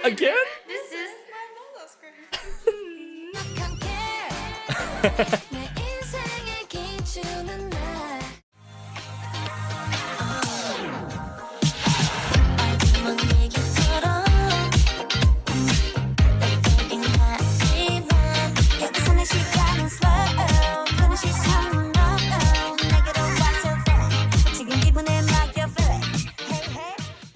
Again? This is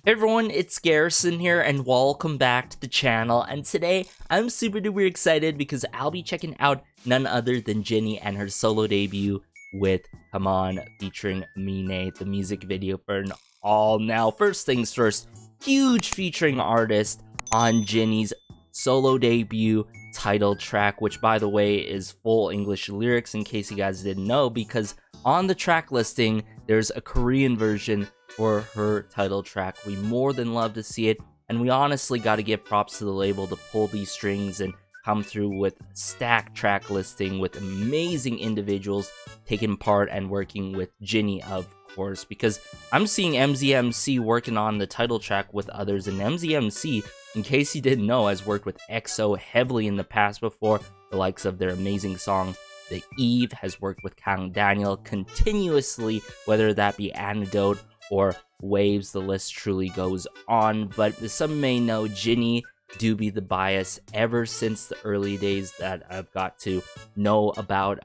Hey everyone, it's Garrison here and welcome back to the channel, and today I'm super duper excited because I'll be checking out none other than Jini and her solo debut with Cmon featuring Aminé, the music video for an all. Now, first things first, huge featuring artist on Jini's solo debut title track, which by the way is full English lyrics in case you guys didn't know, because on the track listing there's a Korean version for her title track. We more than love to see it, and we honestly got to give props to the label to pull these strings and come through with stacked track listing with amazing individuals taking part and working with Jini, of course, because I'm seeing MZMC working on the title track with others, and MZMC, in case you didn't know, has worked with EXO heavily in the past before, the likes of their amazing song The Eve, has worked with Kang Daniel continuously, whether that be Antidote or Waves, the list truly goes on. But some may know Jini do be the bias ever since the early days that I've got to know about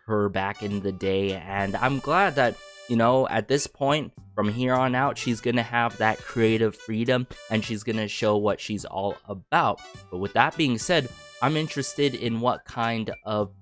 her back in the day, and I'm glad that, you know, at this point from here on out she's gonna have that creative freedom and she's gonna show what she's all about. But with that being said, I'm interested in what kind of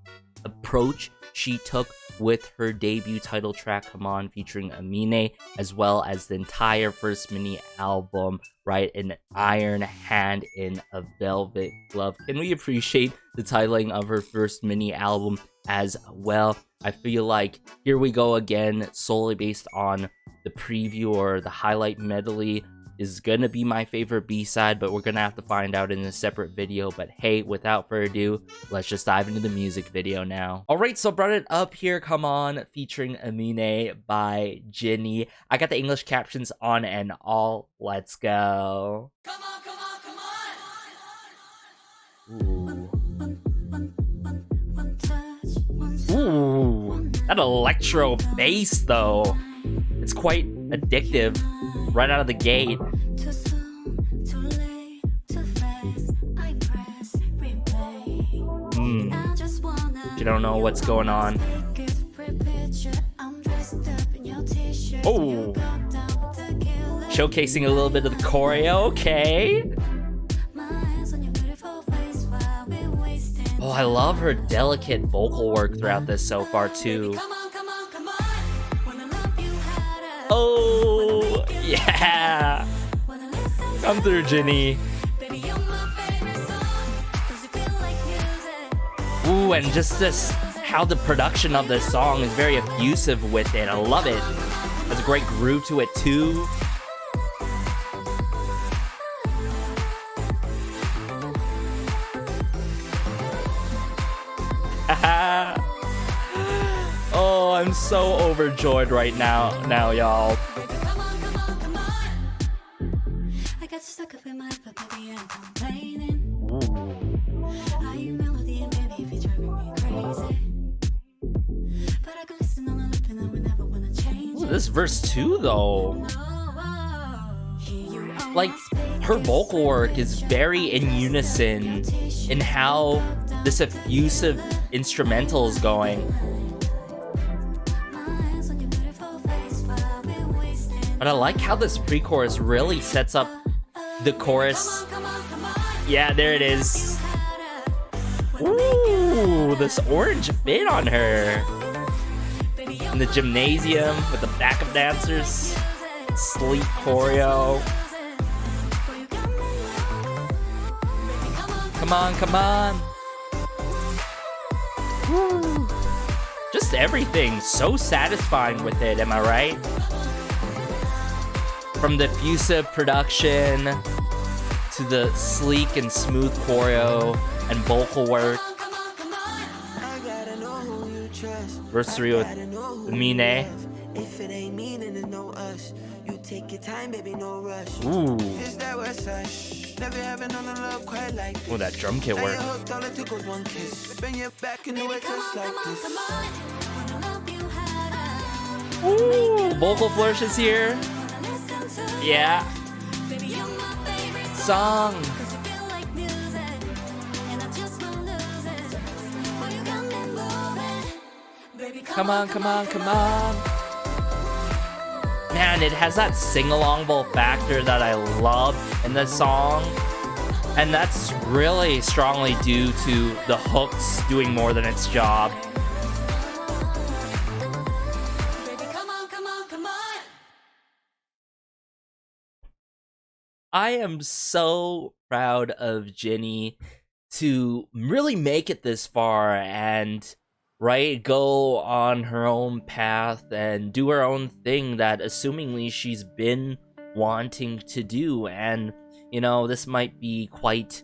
approach she took with her debut title track Cmon featuring Aminé, as well as the entire first mini album, right? An iron hand in a velvet glove. Can we appreciate the titling of her first mini album as well? I feel like here we go again, solely based on the preview or the highlight medley is gonna be my favorite B-side, but we're gonna have to find out in a separate video. But hey, without further ado, let's just dive into the music video now. Alright, so brought it up here, Cmon featuring Aminé by Jini. I got the English captions on and all. Let's go. Come on, come Ooh. on, come on. Ooh, that electro bass though, it's quite addictive right out of the gate. You don't know what's going on. Oh, showcasing a little bit of the choreo. Okay. Oh, I love her delicate vocal work throughout this so far too. Oh, yeah. Come through, Jini. Ooh, and just this, how the production of this song is very effusive with it. I love it. There's a great groove to it too. Oh, I'm so overjoyed right now, y'all. Ooh, this verse 2 though, like her vocal work is very in unison in how this effusive instrumental is going. But I like how this pre-chorus really sets up the chorus. Yeah, there it is. Ooh, this orange fit on her. In the gymnasium with the backup dancers. Sleek choreo. Come on, come on. Woo. Just everything so satisfying with it, am I right? From the effusive production to the sleek and smooth choreo and vocal work. Verse 3 with Aminé. If it ain't me, then it's no us. You take your time, baby, no rush. Ooh. Is that what's us? Never having no love quite like this. Oh, that drum kit work. All it took was one kiss. Bring you back and do it just like this. Ooh, vocal flourishes here. Yeah. Song. Come on, come on, come on. Man, it has that sing-along factor that I love in the song. And that's really strongly due to the hooks doing more than its job. I am so proud of Jini to really make it this far and, right, go on her own path and do her own thing that assumingly she's been wanting to do. And, you know, this might be quite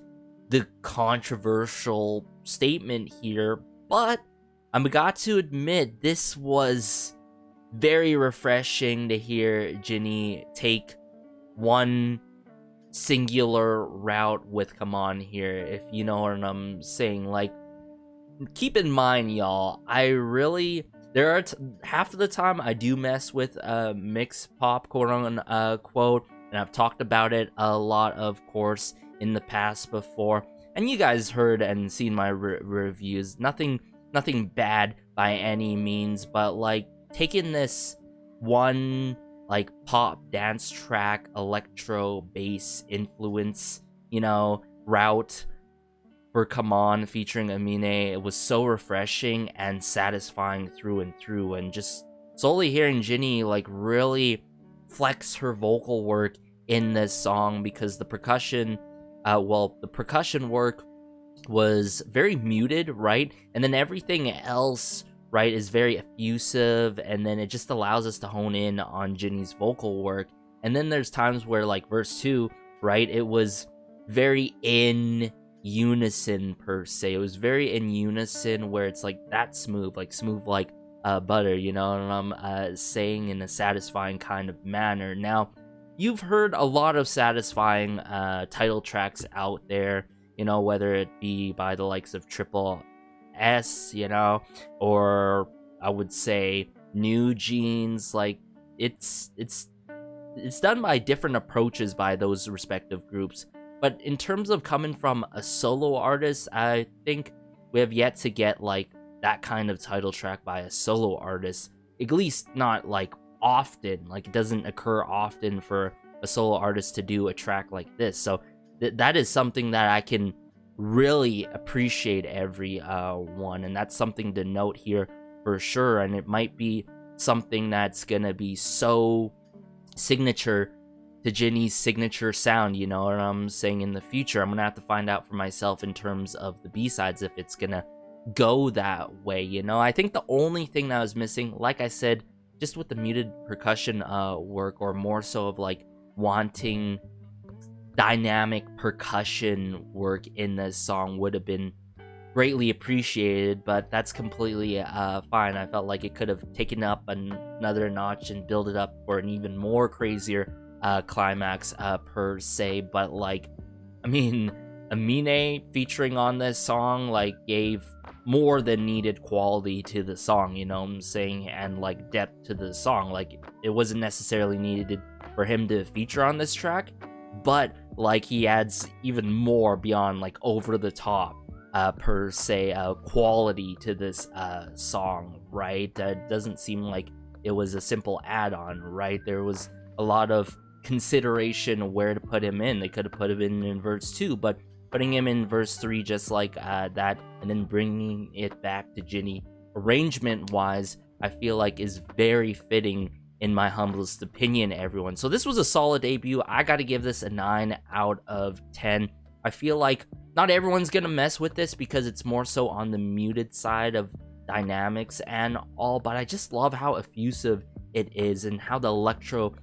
the controversial statement here, but I'm got to admit this was very refreshing to hear Jini take one singular route with Cmon here, if you know what I'm saying. Like, keep in mind, y'all, I really, there are half of the time I do mess with mix pop, quote unquote, and I've talked about it a lot, of course, in the past before, and you guys heard and seen my reviews. Nothing bad by any means, but like taking this one like pop dance track, electro bass influence, you know, route for Cmon featuring Aminé, it was so refreshing and satisfying through and through. And just solely hearing Jini like really flex her vocal work in this song, because the percussion, the percussion work was very muted, right? And then everything else, right, is very effusive, and then it just allows us to hone in on Jini's vocal work. And then there's times where, like verse 2, right, it was very in unison per se. It was very in unison where it's like that smooth like butter, you know what I'm saying, in a satisfying kind of manner. Now, you've heard a lot of satisfying title tracks out there, you know, whether it be by the likes of Triple S, you know, or I would say New Jeans. Like, it's done by different approaches by those respective groups. But in terms of coming from a solo artist, I think we have yet to get like that kind of title track by a solo artist, at least not like often. Like, it doesn't occur often for a solo artist to do a track like this. So that is something that I can really appreciate every one, and that's something to note here for sure. And it might be something that's gonna be so signature to Jini's signature sound, you know what I'm saying, in the future. I'm gonna have to find out for myself in terms of the B-sides if it's gonna go that way, you know. I think the only thing that was missing, like I said, just with the muted percussion work, or more so of like wanting dynamic percussion work in this song, would have been greatly appreciated, but that's completely fine. I felt like it could have taken up another notch and build it up for an even more crazier climax per se. But like, I mean, Aminé featuring on this song like gave more than needed quality to the song, you know what I'm saying, and like depth to the song. Like, it wasn't necessarily needed for him to feature on this track, but like he adds even more beyond like over the top per se quality to this song, right? It doesn't seem like it was a simple add-on, right? There was a lot of consideration where to put him in. They could have put him in verse 2, but putting him in verse 3 just like that, and then bringing it back to Jini arrangement wise, I feel like is very fitting, in my humblest opinion, everyone. So this was a solid debut. I gotta give this a 9 out of 10. I feel like not everyone's gonna mess with this because it's more so on the muted side of dynamics and all, but I just love how effusive it is and how the electro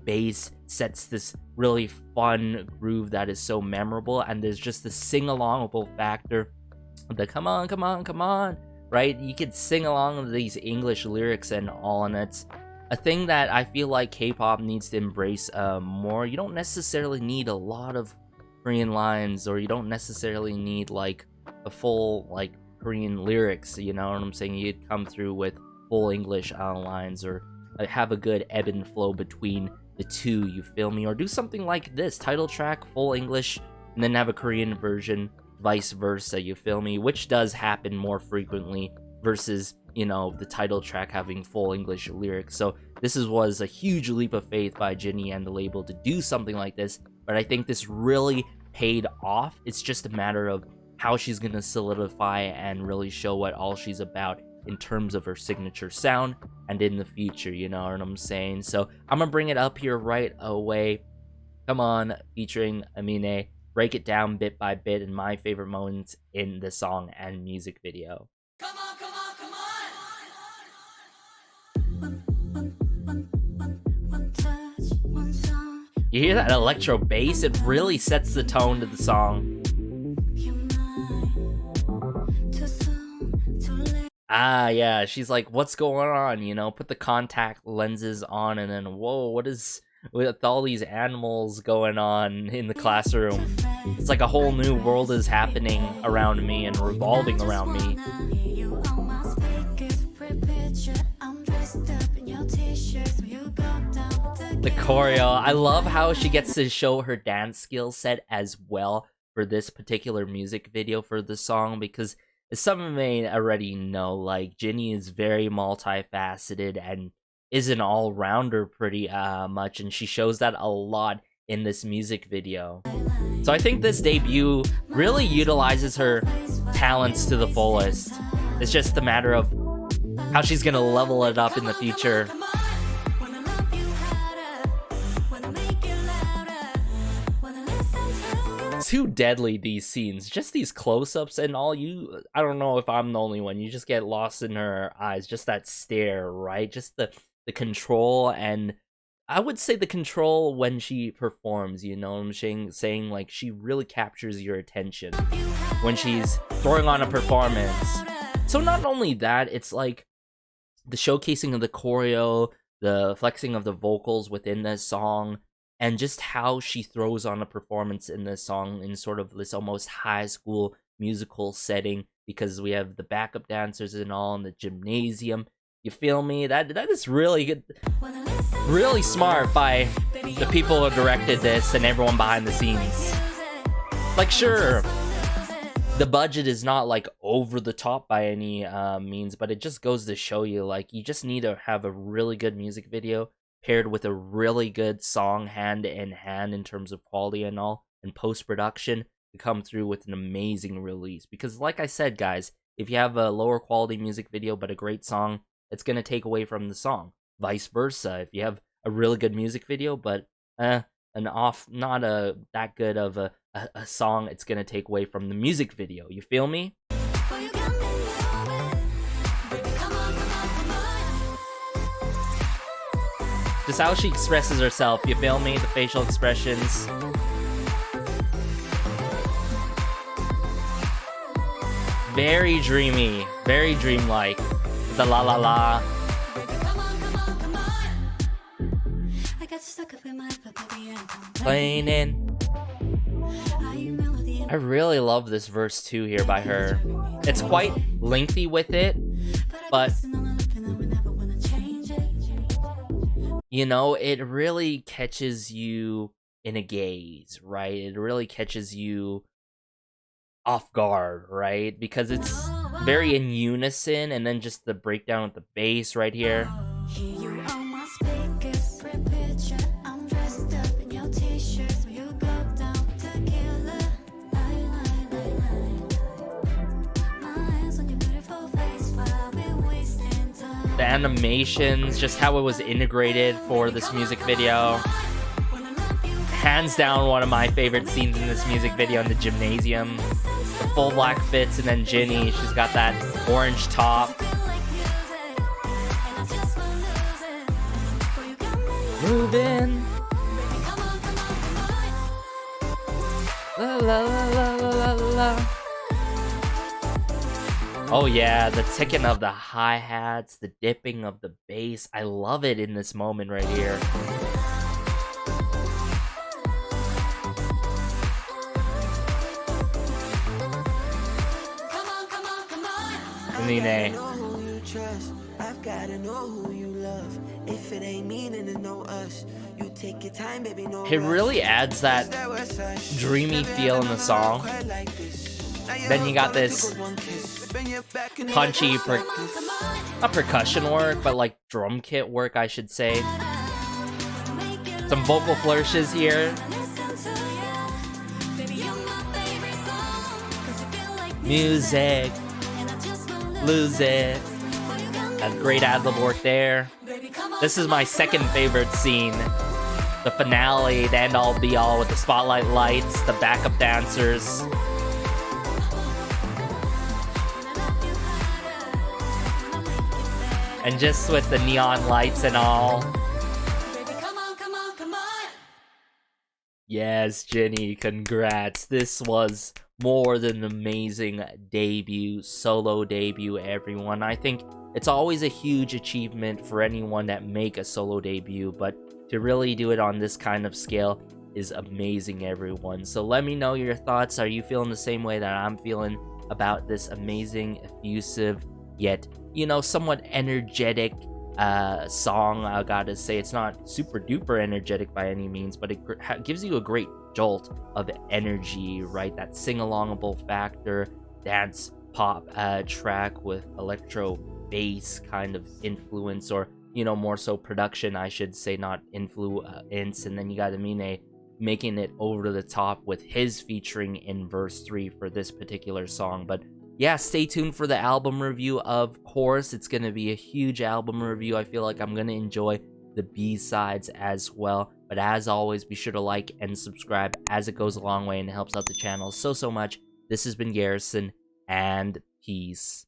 bass sets this really fun groove that is so memorable. And there's just the sing-alongable factor, the come on, come on, come on, right? You could sing along with these English lyrics and all, and it's a thing that I feel like K-pop needs to embrace more. You don't necessarily need a lot of Korean lines, or you don't necessarily need like the full like Korean lyrics, you know what I'm saying? You'd come through with full English lines, or have a good ebb and flow between the two, you feel me? Or do something like this, title track, full English, and then have a Korean version, vice versa, you feel me? Which does happen more frequently versus, you know, the title track having full English lyrics. So this was a huge leap of faith by Jini and the label to do something like this, but I think this really paid off. It's just a matter of how she's gonna solidify and really show what all she's about in terms of her signature sound and in the future, you know what I'm saying? So I'm gonna bring it up here right away. Come On, featuring Aminé. Break it down bit by bit in my favorite moments in the song and music video. Come on, come on, come on. You hear that electro bass? It really sets the tone to the song. Ah, yeah, she's like, what's going on, you know? Put the contact lenses on, and then, whoa, what is with all these animals going on in the classroom? It's like a whole new world is happening around me and revolving around me. The choreo, I love how she gets to show her dance skill set as well for this particular music video for the song, because as some may already know, like, Jini is very multifaceted and is an all-rounder pretty much, and she shows that a lot in this music video. So I think this debut really utilizes her talents to the fullest. It's just a matter of how she's gonna level it up in the future. Too deadly, these scenes, just these close-ups and all. I don't know if I'm the only one, you just get lost in her eyes, just that stare, right? Just the control, and I would say the control when she performs, you know what I'm saying? Like, she really captures your attention when she's throwing on a performance. So not only that, it's like the showcasing of the choreo, the flexing of the vocals within this song, and just how she throws on a performance in this song in sort of this almost high school musical setting, because we have the backup dancers and all in the gymnasium. You feel me? That is really good, really smart by the people who directed this and everyone behind the scenes. Like, sure, the budget is not like over the top by any means, but it just goes to show you, like, you just need to have a really good music video paired with a really good song hand in hand in terms of quality and all, and post-production to come through with an amazing release. Because like I said, guys, if you have a lower quality music video but a great song, it's going to take away from the song. Vice versa, if you have a really good music video but not that good of a song, it's going to take away from the music video. You feel me? Just how she expresses herself, you feel me? The facial expressions. Very dreamy, very dreamlike. The la la la. Playing in. I really love this verse too here by her. It's quite lengthy with it, but you know, it really catches you in a gaze, right? It really catches you off guard, right? Because it's very in unison, and then just the breakdown with the bass right here. The animations, just how it was integrated for this music video. Hands down, one of my favorite scenes in this music video in the gymnasium. The full black fits, and then Jini, she's got that orange top. Moving. La la la la la la. Oh yeah, the ticking of the hi-hats, the dipping of the bass. I love it in this moment right here. Aminé. I've gotta know who you love. If it ain't me, then it's no us. You take your time, baby, no It really adds that dreamy feel in the song. Then you got this punchy, not percussion work, but like drum kit work, I should say. Some vocal flourishes here. Music, lose it. A great ad-lib work there. This is my second favorite scene. The finale, the end-all be-all with the spotlight lights, the backup dancers. And just with the neon lights and all. Yes, Jini, congrats. This was more than an amazing debut, solo debut, everyone. I think it's always a huge achievement for anyone that make a solo debut, but to really do it on this kind of scale is amazing, everyone. So let me know your thoughts. Are you feeling the same way that I'm feeling about this amazing, effusive, yet, you know, somewhat energetic song? I gotta say, it's not super duper energetic by any means, but it gives you a great jolt of energy, right? That sing-alongable factor, dance pop track with electro bass kind of influence, or, you know, more so production, I should say, not influence. And then you got Aminé making it over the top with his featuring in verse 3 for this particular song. But yeah, stay tuned for the album review. Of course, it's going to be a huge album review. I feel like I'm going to enjoy the B-sides as well. But as always, be sure to like and subscribe, as it goes a long way and helps out the channel so much. This has been Garrison, and peace.